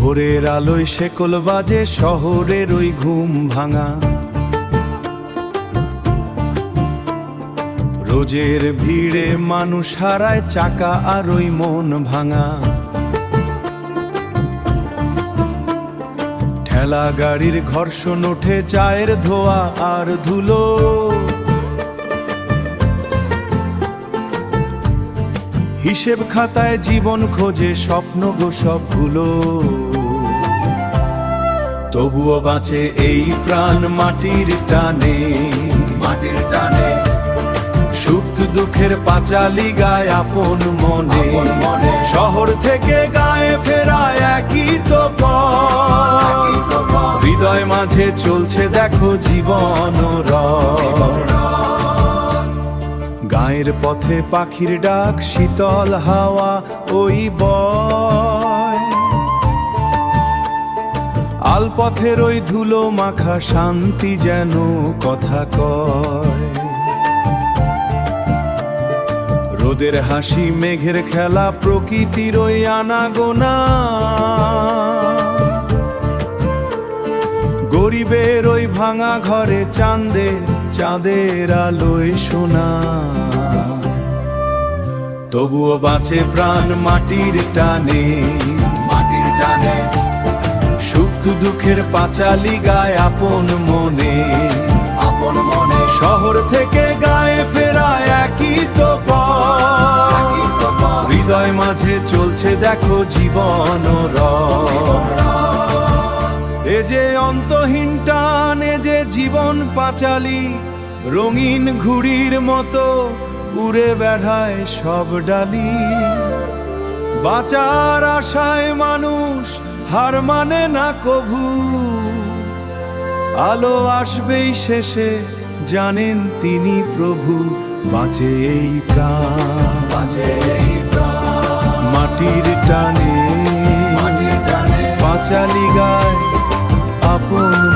ভোরের আলোয় শেকল বাজে শহরের ওই ঘুম ভাঙা, রোজের ভিড়ে মানুষ হারায় চাকা আর ওই মন ভাঙা। ঠেলা গাড়ির ঘর্ষণ ওঠে, চায়ের ধোয়া আর ধুলো, হিসেব খাতায় জীবন খোঁজে স্বপ্ন গো সবগুলো। তবুও বাঁচে এই প্রাণ মাটির টানে, মাটির টানে। সুখ দুঃখের পাঁচালি গায় আপন মনে, শহর থেকে গায়ে ফেরায় একই তো পথ। হৃদয় মাঝে চলছে দেখো জীবন রথ। গায়ের পথে পাখির ডাক, শীতল হাওয়া ওই বয়, আলপথের ওই ধুলো মাখা শান্তি যেন কথা কয়। রোদের হাসি মেঘের খেলা, প্রকৃতির ওই আনাগোনা, গরিবের ওই ভাঙা ঘরে চাঁদের আলোয় সোনা। তবুও বাঁচে প্রাণ মাটির টানে, মাটির টানে। সুখ দুঃখের পাঁচালি গায় আপন মনে, আপন মনে। শহর থেকে গায়ে ফেরায় একই তো পথ। হৃদয় মাঝে চলছে দেখো জীবন রথ। এ যে অন্তহীন টান, এ যে জীবন পাঁচালী, রঙিন ঘুড়ির মতো উড়ে বেড়ায় সব ডালি। বাঁচার আশায় মানুষ হার মানে না কভু, আলো আসবেই শেষে জানেন তিনি প্রভু। বাঁচে এই প্রাণ, বাঁচে এই প্রাণ মাটির টানে, মাটির টানে। পাঁচালি গায় আপন